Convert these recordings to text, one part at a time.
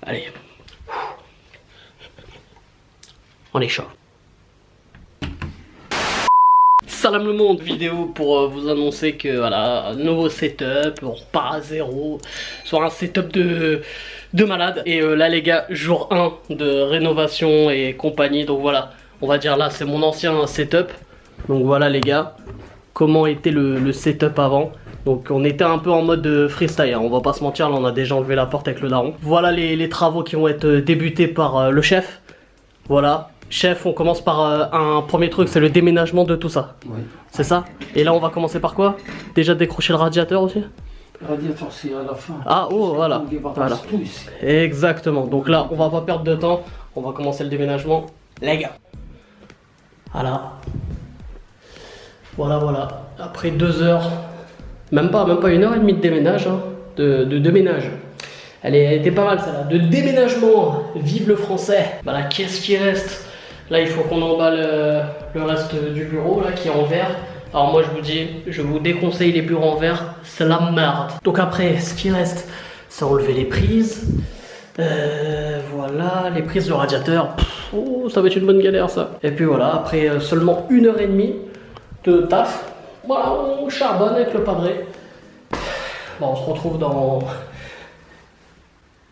Allez. On est chaud. Salam le monde, vidéo pour vous annoncer que voilà, nouveau setup, on repart à zéro sur un setup de malade. Et là les gars, jour 1 de rénovation et compagnie, donc voilà, on va dire là c'est mon ancien setup. Donc voilà les gars, comment était le setup avant. Donc on était un peu en mode freestyle, hein. On va pas se mentir, là on a déjà enlevé la porte avec le daron. Voilà les travaux qui vont être débutés par le chef. Voilà. Chef, on commence par un premier truc, c'est le déménagement de tout ça. Oui. C'est ça? Et là, on va commencer par quoi? Déjà décrocher le radiateur aussi? Le radiateur, c'est à la fin. Ah, oh, voilà. Voilà. Exactement. Donc là, on va pas perdre de temps. On va commencer le déménagement. Les gars. Voilà. Voilà, voilà. Après 2 heures, même pas 1h30 de déménage, hein, de déménage. Elle était pas mal celle-là. De déménagement. Vive le français. Voilà, qu'est-ce qui reste? Là, il faut qu'on emballe le reste du bureau là qui est en verre. Alors moi, je vous déconseille les bureaux en verre, c'est la merde. Donc après, ce qui reste, c'est enlever les prises. Voilà, les prises de radiateur. Oh, ça va être une bonne galère ça. Et puis voilà, après seulement 1h30 de taf. Voilà, on charbonne avec le padré. Bon, on se retrouve dans...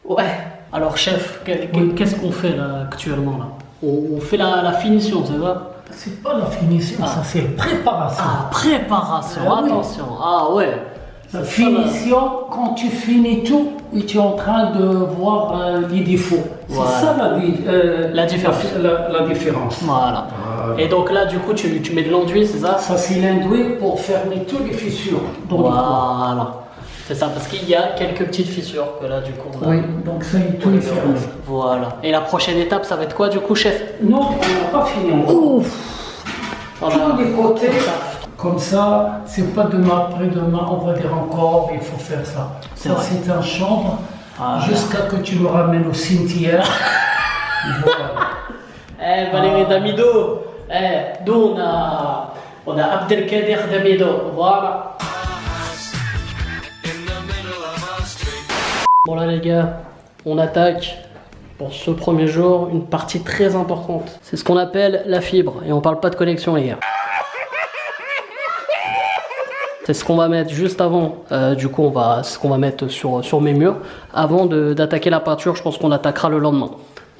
Ouais. Alors chef, qu'est-ce qu'on fait là actuellement là? On fait la finition, c'est ça? C'est pas la finition, ça c'est préparation. Ah, préparation, attention. Oui. Ah ouais. La finition, quand tu finis tout et tu es en train de voir les défauts. Voilà. C'est ça la différence. La différence. Voilà. Et donc là, du coup, tu mets de l'enduit, c'est ça? Ça c'est l'enduit pour fermer toutes les fissures. Voilà. C'est ça, parce qu'il y a quelques petites fissures que là, du coup, on a... Oui, donc ça est tout fermé. Voilà. Et la prochaine étape, ça va être quoi, du coup, chef? Non, on n'a pas fini encore. Ouf. Tous les côtés, comme ça, c'est pas demain, après-demain, on va dire encore, il faut faire ça. Ça, c'est en chambre, jusqu'à que tu me ramènes au cimetière. Voilà. Valérie Damido, nous, on a Abdelkader Damido, voilà. Bon là les gars, on attaque pour ce premier jour une partie très importante. C'est ce qu'on appelle la fibre et on parle pas de connexion les gars. C'est ce qu'on va mettre juste avant, du coup c'est ce qu'on va mettre sur mes murs. Avant d'attaquer la peinture, je pense qu'on attaquera le lendemain.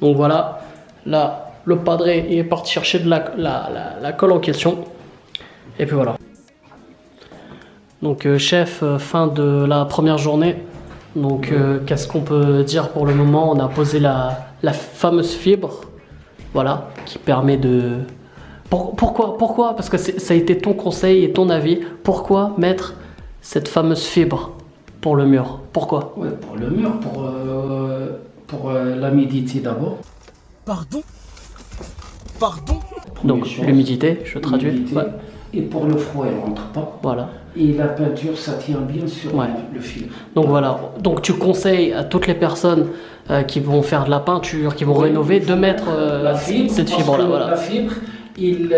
Donc voilà, là le padré est parti chercher de la colle en question. Et puis voilà. Donc chef, fin de la première journée. Donc qu'est-ce qu'on peut dire pour le moment? On a posé la fameuse fibre, voilà, qui permet de... Pourquoi? Parce que ça a été ton conseil et ton avis. Pourquoi mettre cette fameuse fibre pour le mur? Pourquoi? Oui, pour le mur, pour l'humidité d'abord. Pardon? Donc l'humidité, je traduis. Ouais. Et pour le froid, elle ne rentre pas. Voilà. Et la peinture, ça tient bien sur le fil. Donc voilà. Donc tu conseilles à toutes les personnes qui vont faire de la peinture, qui vont rénover, de mettre cette fibre-là. Voilà. La fibre, il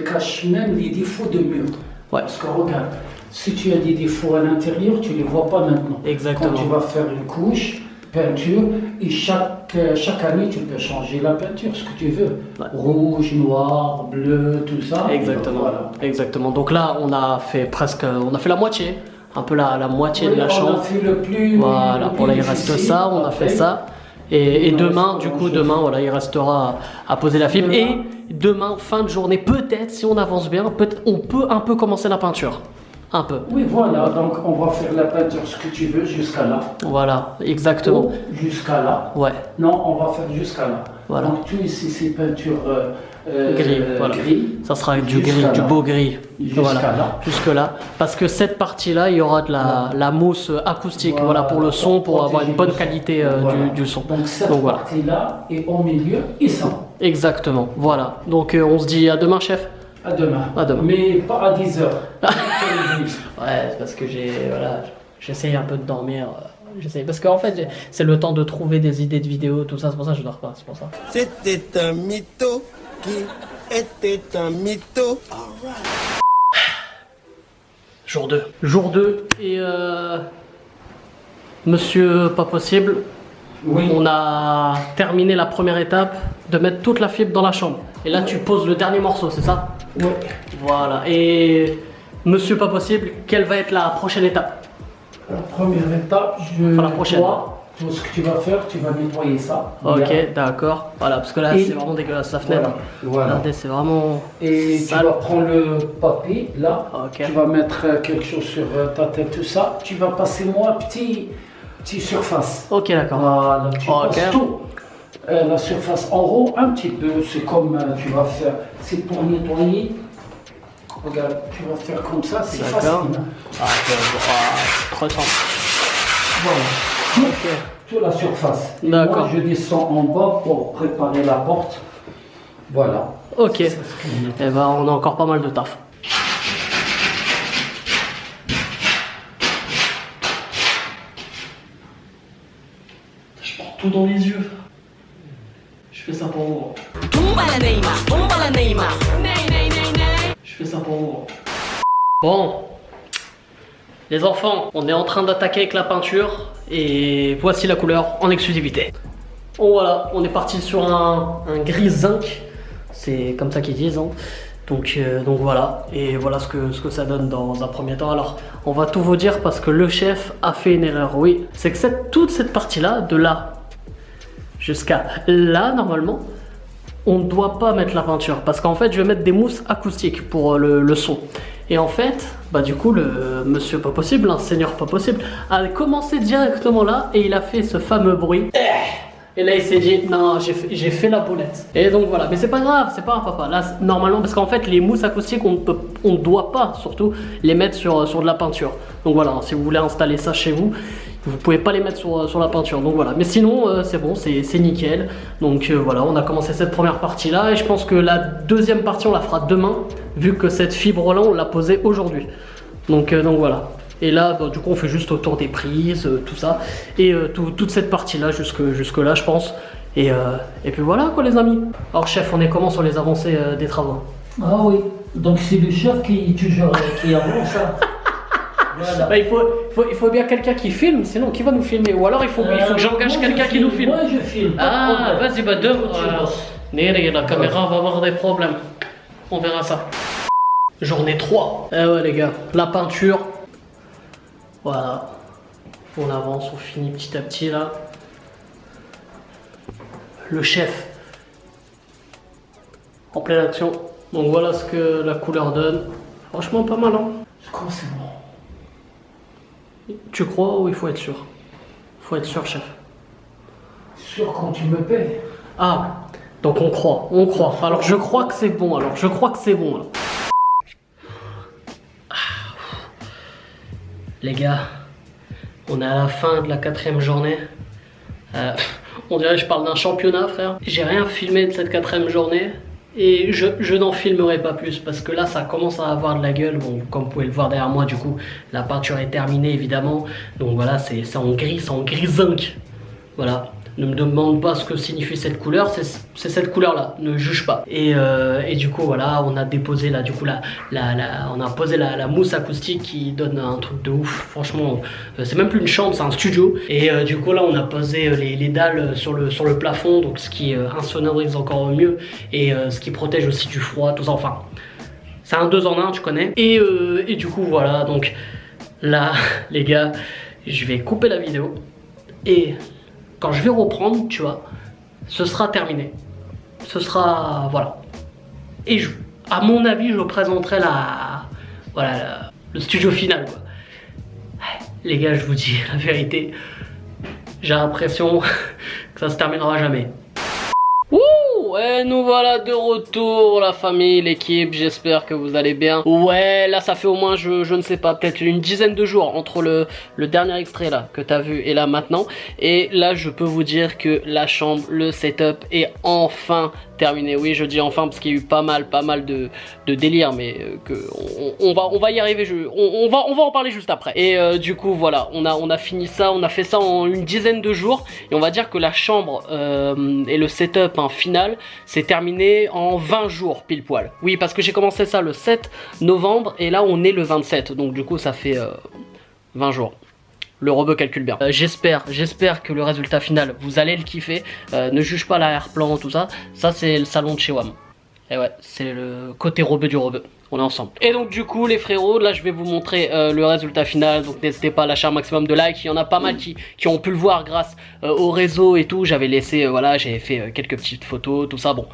cache même les défauts de mur. Ouais. Parce que regarde, si tu as des défauts à l'intérieur, tu ne les vois pas maintenant. Exactement. Quand tu vas faire une couche, peinture, et chaque année tu peux changer la peinture, ce que tu veux. Ouais. Rouge, noir, bleu, tout ça. Exactement. Voilà. Exactement. Donc là on a fait la moitié, un peu la moitié de la chambre. On a fait le plus. Voilà. Pour là il reste ça, on a fait ça. Et demain, du coup, voilà, il restera à poser la fibre. Et demain, fin de journée, peut-être, si on avance bien, on peut un peu commencer la peinture. Un peu. Oui, voilà, donc on va faire la peinture ce que tu veux jusqu'à là. Voilà, exactement. Jusqu'à là. Ouais. Non, on va faire jusqu'à là. Voilà. Donc tout ici, c'est peinture gris. Voilà. Gris. Ça sera du gris, du beau gris. Jusqu'à là. Jusque là. Parce que cette partie-là, il y aura de la mousse acoustique, voilà, pour le son, pour avoir une bonne qualité du son. Donc cette partie-là est au milieu et ça. Exactement. Voilà. Donc on se dit à demain, chef. À demain. À demain. Mais pas à 10h. Ouais, c'est parce que j'essaye un peu de dormir. Parce qu'en fait, c'est le temps de trouver des idées de vidéos, tout ça. C'est pour ça que je dors pas. C'est pour ça. C'était un mytho qui était un mytho. Jour 2. Jour 2 et monsieur pas possible. Oui. On a terminé la première étape de mettre toute la fibre dans la chambre. Et là, tu poses le dernier morceau, c'est ça? Oui. Voilà. Et monsieur pas possible, quelle va être la prochaine étape? La première étape, la prochaine. Tout ce que tu vas faire, tu vas nettoyer ça. Ok, d'accord. Voilà, parce que là, c'est vraiment dégueulasse la fenêtre. Voilà. Regardez, c'est vraiment. Et sale. tu vas prendre le papier, là. Ok. Tu vas mettre quelque chose sur ta tête, tout ça. Tu vas passer moi petit surface. Ok, d'accord. Voilà, tu passes tout. La surface en haut, un petit peu. C'est comme tu vas faire. C'est pour nettoyer. Regarde, tu vas faire comme ça, c'est facile. Hein. Ah, trop simple. Voilà. Toute la surface. D'accord. Moi, je descends en bas pour préparer la porte. Voilà. Ok. Et ben, on a encore pas mal de taf. Je prends tout dans les yeux. Je fais ça pour vous. Je fais ça pour vous. Bon. Les enfants, on est en train d'attaquer avec la peinture et voici la couleur en exclusivité. Bon voilà, on est parti sur un gris zinc, c'est comme ça qu'ils disent. Hein. Donc voilà, et voilà ce que ça donne dans un premier temps. Alors, on va tout vous dire parce que le chef a fait une erreur, oui. C'est que toute cette partie-là, de là jusqu'à là, normalement, on ne doit pas mettre la peinture parce qu'en fait, je vais mettre des mousses acoustiques pour le son. Et en fait, bah du coup, le monsieur pas possible, un seigneur pas possible, a commencé directement là et il a fait ce fameux bruit. Et là, il s'est dit, non, j'ai fait la boulette. Et donc voilà, mais c'est pas grave, c'est pas un papa. Là, normalement, parce qu'en fait, les mousses acoustiques, on ne doit pas, surtout, les mettre sur de la peinture. Donc voilà, si vous voulez installer ça chez vous, vous pouvez pas les mettre sur la peinture. Donc voilà, mais sinon, c'est bon, c'est nickel. Donc voilà, on a commencé cette première partie-là. Et je pense que la deuxième partie, on la fera demain, vu que cette fibre-là, on l'a posée aujourd'hui. Donc voilà. Et là, bah, du coup, on fait juste autour des prises, tout ça. Et toute cette partie-là, jusque là, je pense. Et puis voilà, quoi, les amis. Alors, chef, on est comment sur les avancées des travaux? Ah oui, donc c'est le chef qui avance. Voilà. Bah, il faut bien quelqu'un qui filme, sinon qui va nous filmer? Ou alors il faut que j'engage quelqu'un qui nous filme. Moi, je filme. Ah, vas-y, bah la caméra va avoir des problèmes. On verra ça. Journée 3. Eh ouais, les gars, la peinture. Voilà, on avance, on finit petit à petit là. Le chef en pleine action. Donc voilà ce que la couleur donne. Franchement pas mal, hein. Je crois que c'est bon. Tu crois ou il faut être sûr? Faut être sûr, chef. Sûr quand tu me payes. Ah, donc on croit. Alors je crois que c'est bon. Alors. Les gars, on est à la fin de la 4e journée. On dirait que je parle d'un championnat, frère. J'ai rien filmé de cette 4e journée. Et je n'en filmerai pas plus parce que là, ça commence à avoir de la gueule. Bon, comme vous pouvez le voir derrière moi, du coup, la peinture est terminée, évidemment. Donc voilà, c'est en gris zinc. Voilà. Ne me demande pas ce que signifie cette couleur, c'est cette couleur là, ne juge pas. Et du coup voilà, on a déposé là, du coup on a posé la mousse acoustique qui donne un truc de ouf. Franchement, c'est même plus une chambre, c'est un studio. Et du coup là, on a posé les dalles sur le plafond, donc ce qui insonorise encore mieux et ce qui protège aussi du froid, tout ça. Enfin, c'est un 2 en 1, tu connais. Et du coup voilà, donc là les gars, je vais couper la vidéo et quand je vais reprendre, tu vois, ce sera terminé. Ce sera, voilà. Et à mon avis, je présenterai le studio final, quoi. Les gars, je vous dis la vérité, j'ai l'impression que ça se terminera jamais. Ouais, nous voilà de retour, la famille, l'équipe, j'espère que vous allez bien. Ouais, là ça fait au moins, je ne sais pas, peut-être une dizaine de jours entre le dernier extrait là que t'as vu et là maintenant. Et là je peux vous dire que la chambre, le setup est enfin terminé. Oui, je dis enfin parce qu'il y a eu pas mal de délire, mais on va y arriver. On va en parler juste après. Et du coup voilà, on a fini ça, on a fait ça en une dizaine de jours. Et on va dire que la chambre et le setup final, c'est terminé en 20 jours pile poil. Oui, parce que j'ai commencé ça le 7 novembre et là on est le 27. Donc du coup ça fait 20 jours. le robot calcule bien. J'espère que le résultat final, vous allez le kiffer. Ne juge pas l'arrière-plan, tout ça. Ça, c'est le salon de chez WAM. Et ouais, c'est le côté robot du robot. On est ensemble. Et donc du coup les frérots, là je vais vous montrer le résultat final. Donc n'hésitez pas à lâcher un maximum de likes. Il y en a pas mal qui ont pu le voir grâce au réseau et tout. J'avais laissé, voilà, j'avais fait quelques petites photos, tout ça, bon,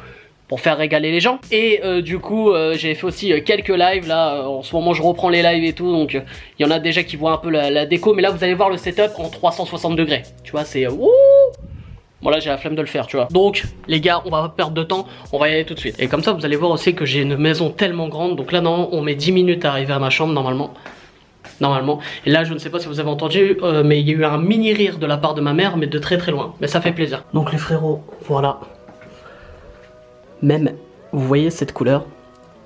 pour faire régaler les gens. Et du coup j'ai fait aussi quelques lives. Là en ce moment je reprends les lives et tout. Donc il y en a déjà qui voient un peu la déco. Mais là vous allez voir le setup en 360 degrés. Tu vois, c'est wouh. Bon là j'ai la flemme de le faire, tu vois. Donc les gars, on va pas perdre de temps, on va y aller tout de suite. Et comme ça vous allez voir aussi que j'ai une maison tellement grande. Donc là non, on met 10 minutes à arriver à ma chambre normalement. Et là je ne sais pas si vous avez entendu, mais il y a eu un mini rire de la part de ma mère, mais de très très loin. Mais ça fait plaisir. Donc les frérots, voilà. Même, vous voyez cette couleur,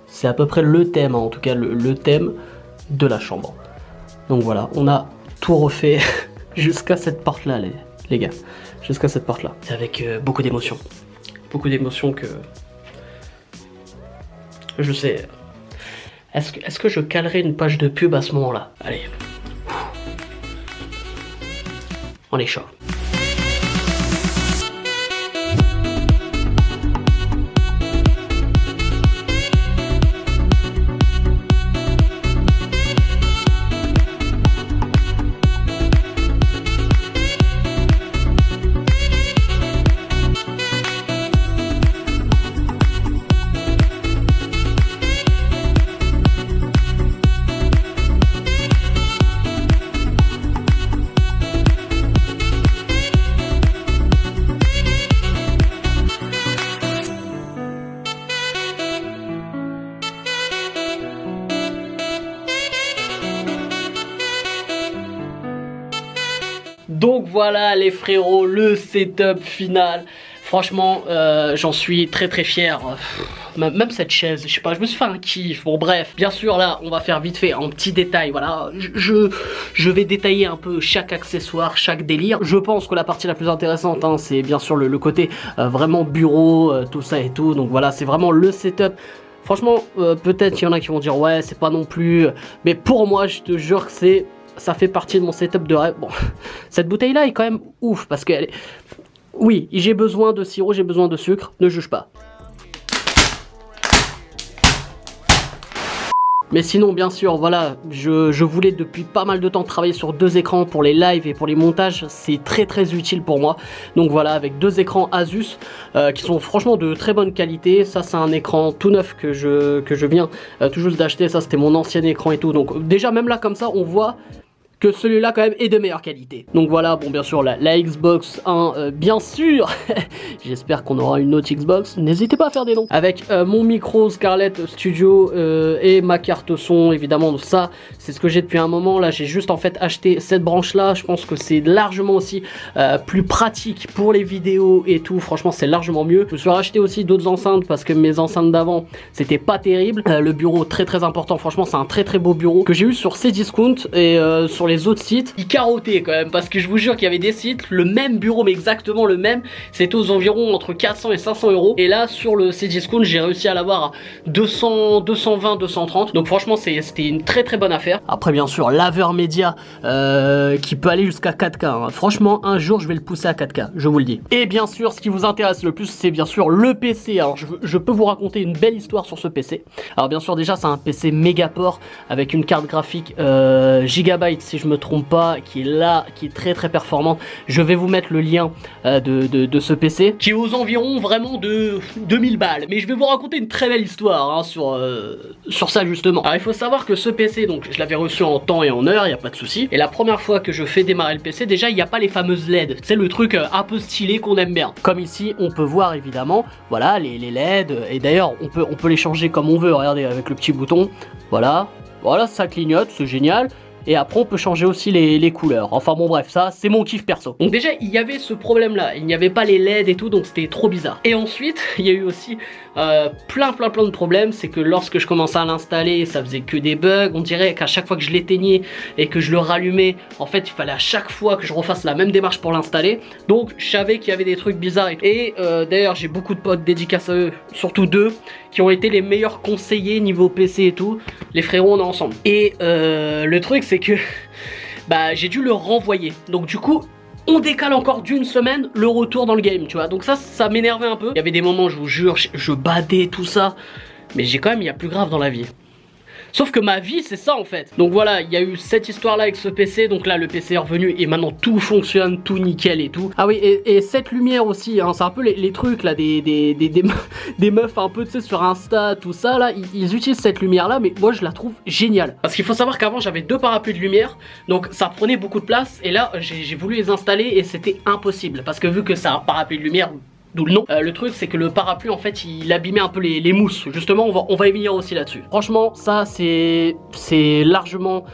c'est à peu près le thème, hein, en tout cas le thème de la chambre. Donc voilà, on a tout refait jusqu'à cette porte là les gars. Jusqu'à cette porte là. C'est avec beaucoup d'émotions. Beaucoup d'émotions que... Je sais. Est-ce que je calerai une page de pub à ce moment là? Allez. On est chaud. Donc voilà les frérots, le setup final. Franchement, j'en suis très très fier. Même cette chaise, je sais pas, je me suis fait un kiff. Bon bref, bien sûr là, on va faire vite fait en petit détail. Voilà, je vais détailler un peu chaque accessoire, chaque délire. Je pense que la partie la plus intéressante, hein, c'est bien sûr le côté vraiment bureau, tout ça et tout. Donc voilà, c'est vraiment le setup. Franchement, peut-être qu'il y en a qui vont dire ouais, c'est pas non plus. Mais pour moi, je te jure que ça fait partie de mon setup de rêve. Bon, cette bouteille là est quand même ouf parce qu'elle est... Oui, j'ai besoin de sirop, j'ai besoin de sucre, ne juge pas. Mais sinon, bien sûr, voilà, je voulais depuis pas mal de temps travailler sur 2 écrans pour les lives et pour les montages. C'est très très utile pour moi. Donc voilà, avec 2 écrans Asus qui sont franchement de très bonne qualité. Ça, c'est un écran tout neuf que je viens tout juste d'acheter. Ça, c'était mon ancien écran et tout. Donc déjà, même là, comme ça, on voit que celui-là quand même est de meilleure qualité. Donc voilà, bon bien sûr la Xbox 1, bien sûr. J'espère qu'on aura une autre Xbox. N'hésitez pas à faire des noms. Avec mon micro Scarlett Studio et ma carte son évidemment. Donc ça, c'est ce que j'ai depuis un moment. Là, j'ai juste en fait acheté cette branche là. Je pense que c'est largement aussi plus pratique pour les vidéos et tout. Franchement, c'est largement mieux. Je me suis racheté aussi d'autres enceintes parce que mes enceintes d'avant, c'était pas terrible. Le bureau très très important. Franchement, c'est un très très beau bureau que j'ai eu sur Cdiscount et sur les autres sites. Il carottait quand même parce que je vous jure qu'il y avait des sites, le même bureau mais exactement le même, c'était aux environs entre 400 et 500 euros. Et là sur le Cdiscount, j'ai réussi à l'avoir à 200, 220, 230. Donc franchement, c'était une très très bonne affaire. Après bien sûr, laveur média qui peut aller jusqu'à 4K. Hein. Franchement, un jour je vais le pousser à 4K, je vous le dis. Et bien sûr, ce qui vous intéresse le plus, c'est bien sûr le PC. Alors je peux vous raconter une belle histoire sur ce PC. Alors bien sûr, déjà c'est un PC Megaport avec une carte graphique Gigabyte si je me trompe pas, qui est là, qui est très très performante. Je vais vous mettre le lien de ce PC qui est aux environs vraiment de 2000 balles. Mais je vais vous raconter une très belle histoire hein, sur ça justement. Alors il faut savoir que ce PC, donc je l'avais reçu en temps et en heure, il n'y a pas de souci. Et la première fois que je fais démarrer le PC, déjà il n'y a pas les fameuses LED. C'est le truc un peu stylé qu'on aime bien. Comme ici, on peut voir évidemment, voilà les LED. Et d'ailleurs on peut les changer comme on veut. Regardez avec le petit bouton. Voilà, ça clignote, c'est génial. Et après on peut changer aussi les couleurs. Enfin bon bref, ça c'est mon kiff perso. Donc déjà il y avait ce problème là, il n'y avait pas les LED et tout, donc c'était trop bizarre. Et ensuite il y a eu aussi plein de problèmes. C'est que lorsque je commençais à l'installer, ça faisait que des bugs. On dirait qu'à chaque fois que je l'éteignais et que je le rallumais, en fait il fallait à chaque fois que je refasse la même démarche pour l'installer. Donc je savais qu'il y avait des trucs bizarres. Et d'ailleurs j'ai beaucoup de potes dédicaces à eux, surtout 2 qui ont été les meilleurs conseillers niveau PC et tout. Les frérots, on est ensemble. Et le truc c'est que bah j'ai dû le renvoyer. Donc du coup on décale encore d'une semaine le retour dans le game, tu vois. Donc ça m'énervait un peu. Il y avait des moments, je vous jure, je badais tout ça. Mais j'ai quand même, il y a plus grave dans la vie. Sauf que ma vie c'est ça en fait. Donc voilà, il y a eu cette histoire là avec ce PC. Donc là le PC est revenu et maintenant tout fonctionne, tout nickel et tout. Ah oui, et cette lumière aussi, hein, c'est un peu les trucs là des meufs un peu tu sais sur Insta, tout ça là. Ils utilisent cette lumière là, mais moi je la trouve géniale. Parce qu'il faut savoir qu'avant j'avais 2 parapluies de lumière. Donc ça prenait beaucoup de place. Et là j'ai voulu les installer et c'était impossible. Parce que vu que c'est un parapluie de lumière, d'où le nom. Le truc c'est que le parapluie en fait il abîmait un peu les mousses. Justement on va y venir aussi là-dessus. Franchement ça c'est largement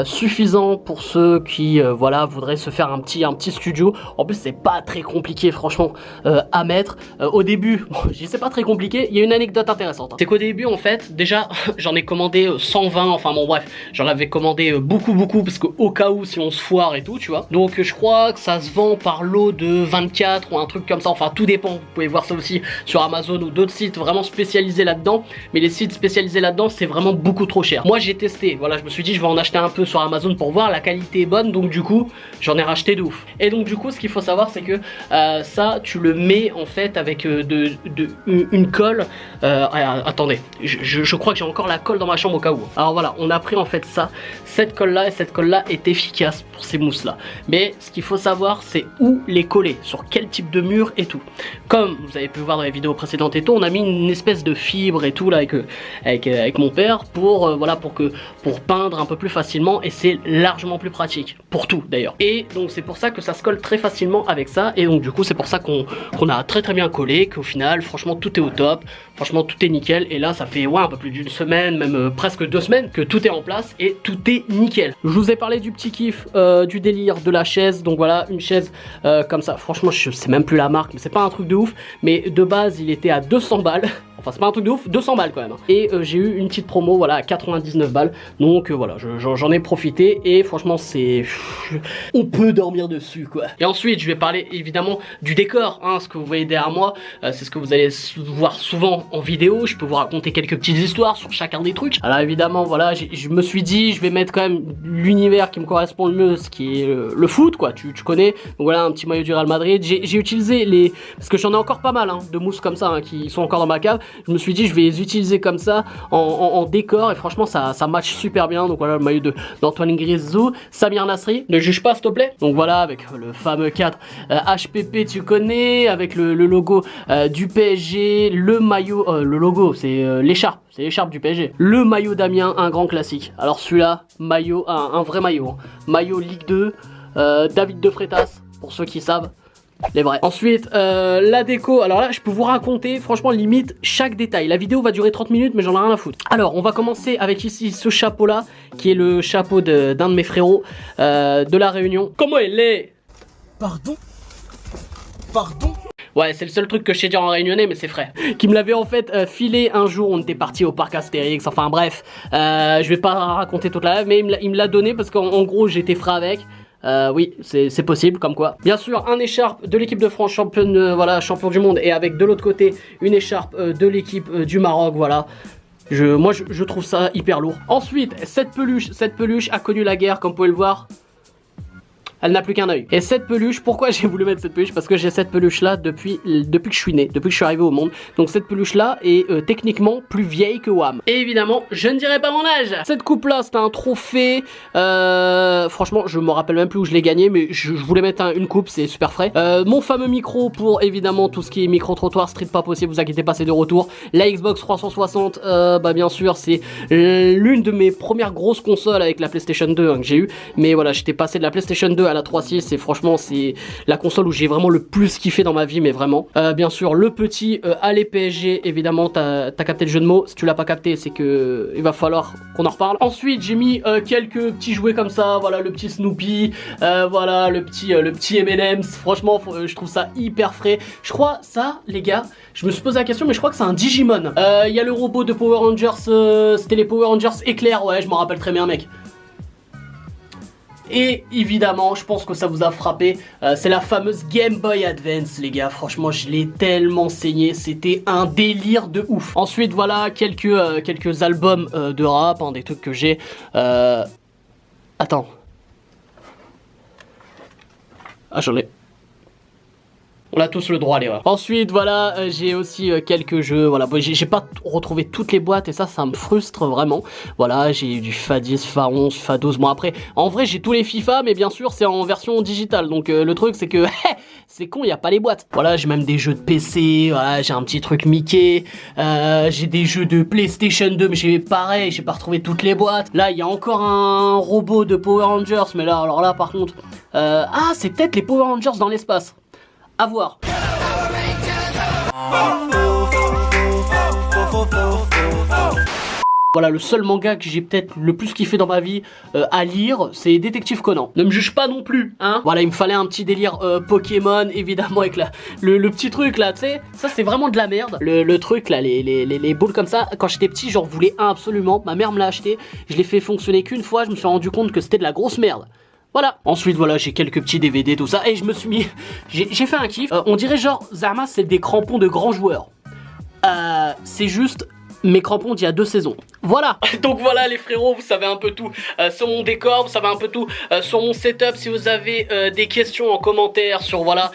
suffisant pour ceux qui voilà voudraient se faire un petit studio. En plus c'est pas très compliqué franchement à mettre. Au début, bon, je dis c'est pas très compliqué. Il y a une anecdote intéressante, hein. C'est qu'au début en fait déjà j'en ai commandé 120, enfin bon bref, j'en avais commandé beaucoup parce que au cas où si on se foire et tout tu vois. Donc je crois que ça se vend par lot de 24 ou un truc comme ça, enfin tout dépend. Vous pouvez voir ça aussi sur Amazon ou d'autres sites vraiment spécialisés là-dedans. Mais les sites spécialisés là-dedans c'est vraiment beaucoup trop cher. Moi j'ai testé, voilà je me suis dit je vais en acheter un peu sur Amazon pour voir, la qualité est bonne, donc du coup j'en ai racheté de ouf. Et donc du coup ce qu'il faut savoir c'est que ça tu le mets en fait avec une colle. Attendez, je crois que j'ai encore la colle dans ma chambre au cas où. Alors voilà, on a pris en fait ça, cette colle là, et cette colle là est efficace pour ces mousses là. Mais ce qu'il faut savoir c'est où les coller, sur quel type de mur et tout. Comme vous avez pu voir dans les vidéos précédentes et tout, on a mis une espèce de fibre et tout là avec mon père pour voilà pour peindre un peu plus facilement, et c'est largement plus pratique pour tout d'ailleurs. Et donc c'est pour ça que ça se colle très facilement avec ça, et donc du coup c'est pour ça qu'on a très bien collé, qu'au final franchement tout est au top, franchement tout est nickel. Et là ça fait ouais un peu plus d'une semaine, même presque 2 semaines que tout est en place et tout est nickel. Je vous ai parlé du petit kiff du délire de la chaise. Donc voilà, une chaise comme ça, franchement je sais même plus la marque, mais c'est pas un truc de ouf, mais de base il était à 200 balles. Enfin c'est pas un truc de ouf, 200 balles quand même. Et j'ai eu une petite promo voilà à 99 balles. Donc voilà, j'en ai profité et franchement c'est... on peut dormir dessus quoi. Et ensuite je vais parler évidemment du décor, hein, ce que vous voyez derrière moi, c'est ce que vous allez voir souvent en vidéo. Je peux vous raconter quelques petites histoires sur chacun des trucs. Alors évidemment voilà, je me suis dit je vais mettre quand même l'univers qui me correspond le mieux, ce qui est le foot quoi, tu connais. Donc voilà, un petit maillot du Real Madrid. J'ai utilisé les... parce que j'en ai encore pas mal hein, de mousses comme ça hein, qui sont encore dans ma cave. Je me suis dit je vais les utiliser comme ça en décor, et franchement ça match super bien. Donc voilà le maillot d'Antoine Griezmann, Samir Nasri, ne juge pas s'il te plaît. Donc voilà avec le fameux cadre HPP tu connais, avec le logo du PSG, le maillot, le logo c'est l'écharpe, c'est l'écharpe du PSG. Le maillot d'Amiens, un grand classique. Alors celui-là, maillot, un vrai maillot, hein. Maillot Ligue 2, David de Freitas, pour ceux qui savent. Les vrais. Ensuite, la déco. Alors là, je peux vous raconter, franchement, limite chaque détail. La vidéo va durer 30 minutes, mais j'en ai rien à foutre. Alors, on va commencer avec ici ce chapeau-là, qui est le chapeau d'un de mes frérots de la Réunion. Comment il est? Pardon? Ouais, c'est le seul truc que je sais dire en réunionnais, mais c'est frais. Qui me l'avait en fait filé un jour, on était parti au parc Astérix, enfin bref. Je vais pas raconter toute la live, mais il me l'a donné parce qu'en gros, j'étais frais avec. Oui, c'est possible, comme quoi. Bien sûr, un écharpe de l'équipe de France, championne, voilà, champion du monde, et avec de l'autre côté une écharpe de l'équipe du Maroc, voilà. Moi, je trouve ça hyper lourd. Ensuite, cette peluche a connu la guerre, comme vous pouvez le voir. Elle n'a plus qu'un œil. Et cette peluche, pourquoi j'ai voulu mettre cette peluche? Parce que j'ai cette peluche là depuis que je suis né, depuis que je suis arrivé au monde. Donc cette peluche là est techniquement plus vieille que Wham. Et évidemment, je ne dirai pas mon âge. Cette coupe là, c'était un trophée. Franchement, je me rappelle même plus où je l'ai gagné, mais je voulais mettre une coupe, c'est super frais. Mon fameux micro pour évidemment tout ce qui est micro-trottoir, street pas possible, vous inquiétez pas, c'est de retour. La Xbox 360, bah bien sûr, c'est l'une de mes premières grosses consoles avec la PlayStation 2 hein, que j'ai eu. Mais voilà, j'étais passé de la PlayStation 2 à la 3.6 et franchement c'est la console où j'ai vraiment le plus kiffé dans ma vie, mais vraiment. Bien sûr le petit Allez PSG, évidemment t'as capté le jeu de mots. Si tu l'as pas capté, c'est que il va falloir qu'on en reparle. Ensuite j'ai mis quelques petits jouets comme ça, voilà le petit Snoopy, voilà le petit M&M's. Franchement je trouve ça hyper frais. Je crois ça les gars, je me suis posé la question, mais je crois que c'est un Digimon. Il y a le robot de Power Rangers, c'était les Power Rangers éclair, ouais je m'en rappelle très bien mec. Et évidemment, je pense que ça vous a frappé, c'est la fameuse Game Boy Advance les gars. Franchement je l'ai tellement saigné, c'était un délire de ouf. Ensuite voilà quelques albums de rap, hein, des trucs que j'ai. Attends, Ah, j'en ai. On a tous le droit à l'erreur. Ensuite, voilà, j'ai aussi quelques jeux. Voilà, bon, j'ai pas retrouvé toutes les boîtes et ça me frustre vraiment. Voilà, j'ai du FA10, FA11, FA12. Bon, après, en vrai, j'ai tous les FIFA, mais bien sûr, c'est en version digitale. Donc, le truc, c'est que c'est con, il n'y a pas les boîtes. Voilà, j'ai même des jeux de PC. Voilà, j'ai un petit truc Mickey. J'ai des jeux de PlayStation 2, mais j'ai pareil, j'ai pas retrouvé toutes les boîtes. Là, il y a encore un robot de Power Rangers, mais là, alors là, par contre, ah, c'est peut-être les Power Rangers dans l'espace. À voir. Voilà, le seul manga que j'ai peut-être le plus kiffé dans ma vie à lire, c'est Détective Conan. Ne me juge pas non plus, hein. Voilà, il me fallait un petit délire Pokémon, évidemment, avec le petit truc là, tu sais. Ça, c'est vraiment de la merde. Le truc là, les boules comme ça, quand j'étais petit, j'en voulais un absolument. Ma mère me l'a acheté. Je l'ai fait fonctionner qu'une fois, je me suis rendu compte que c'était de la grosse merde. Voilà. Ensuite, voilà, j'ai quelques petits DVD, tout ça. Et je me suis mis... J'ai fait un kiff. On dirait genre, Zama, c'est des crampons de grands joueurs. C'est juste mes crampons d'il y a 2 saisons. Voilà. Donc voilà les frérots, vous savez un peu tout sur mon décor, vous savez un peu tout sur mon setup. Si vous avez des questions en commentaire sur voilà,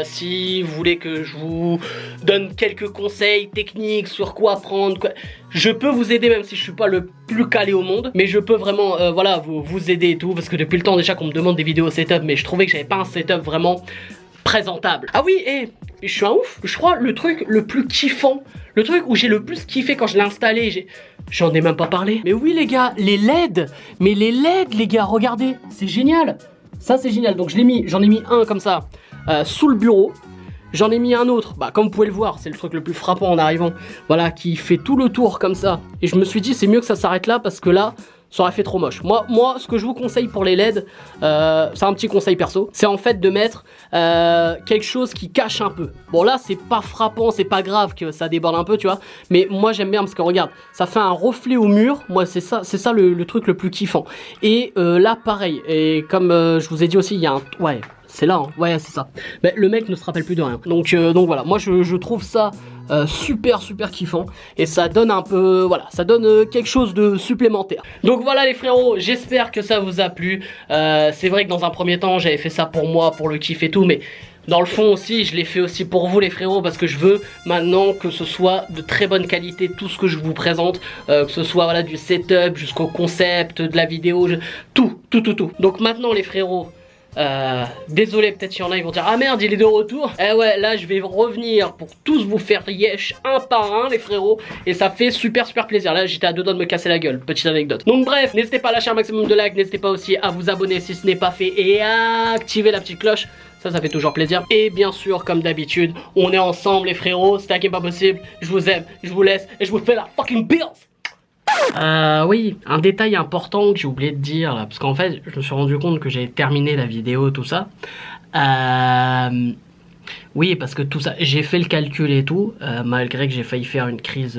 si vous voulez que je vous donne quelques conseils techniques sur quoi prendre, quoi, je peux vous aider même si je suis pas le plus calé au monde. Mais je peux vraiment voilà, vous aider et tout. Parce que depuis le temps déjà qu'on me demande des vidéos setup, mais je trouvais que j'avais pas un setup vraiment présentable. Ah oui, et je suis un ouf. Je crois le truc le plus kiffant, le truc où j'ai le plus kiffé quand je l'ai installé, j'en ai même pas parlé. Mais oui les gars, les LED. Mais les LED les gars, regardez, c'est génial. Ça c'est génial. Donc j'en ai mis un comme ça sous le bureau. J'en ai mis un autre, bah comme vous pouvez le voir, c'est le truc le plus frappant en arrivant. Voilà, qui fait tout le tour comme ça. Et je me suis dit c'est mieux que ça s'arrête là parce que là ça aurait fait trop moche. Moi, ce que je vous conseille pour les LED, c'est un petit conseil perso, c'est en fait de mettre quelque chose qui cache un peu. Bon là, c'est pas frappant, c'est pas grave que ça déborde un peu, tu vois. Mais moi, j'aime bien parce que regarde, ça fait un reflet au mur. Moi, c'est ça le truc le plus kiffant. Et là, pareil. Et comme je vous ai dit aussi, il y a un... Ouais, c'est là, hein. Ouais, c'est ça. Mais le mec ne se rappelle plus de rien. Donc voilà, moi, je trouve ça... super kiffant et ça donne un peu voilà, ça donne quelque chose de supplémentaire. Donc voilà les frérots, j'espère que ça vous a plu. C'est vrai que dans un premier temps j'avais fait ça pour moi, pour le kiff et tout, mais dans le fond aussi je l'ai fait aussi pour vous les frérots, parce que je veux maintenant que ce soit de très bonne qualité tout ce que je vous présente, que ce soit voilà du setup jusqu'au concept de la vidéo, tout. Donc maintenant les frérots, désolé, peut-être qu'il y en a, ils vont dire ah merde il est de retour. Eh ouais, là je vais revenir pour tous vous faire yesh un par un les frérots, et ça fait super plaisir. Là j'étais à 2 doigts de me casser la gueule, petite anecdote. Donc bref, n'hésitez pas à lâcher un maximum de likes, n'hésitez pas aussi à vous abonner si ce n'est pas fait et à activer la petite cloche, ça fait toujours plaisir. Et bien sûr comme d'habitude, on est ensemble les frérots, c'est un game pas possible. Je vous aime, je vous laisse et je vous fais la fucking bills. Oui, un détail important que j'ai oublié de dire là, parce qu'en fait je me suis rendu compte que j'avais terminé la vidéo, tout ça. Oui, parce que tout ça, j'ai fait le calcul et tout, malgré que j'ai failli faire une crise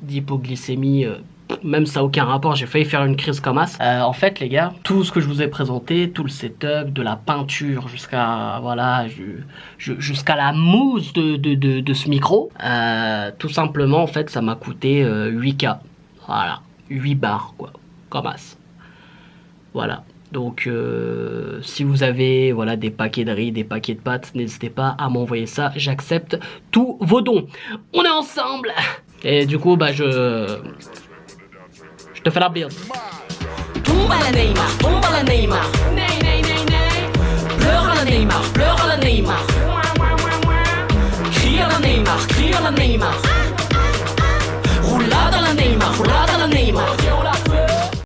d'hypoglycémie, même ça n'a aucun rapport, j'ai failli faire une crise comme as. En fait les gars, tout ce que je vous ai présenté, tout le setup, de la peinture jusqu'à voilà, jusqu'à la mousse de ce micro, tout simplement en fait ça m'a coûté 8K. Voilà, 8 bars quoi, comme as. Voilà, donc si vous avez voilà, des paquets de riz, des paquets de pâtes, n'hésitez pas à m'envoyer ça, j'accepte tous vos dons. On est ensemble. Et du coup, bah je te fais la bise. Tombe à la Neymar, tombe à la Neymar. Pleure à la Neymar, pleure à la Neymar. Crie à la Neymar, crie à la Neymar.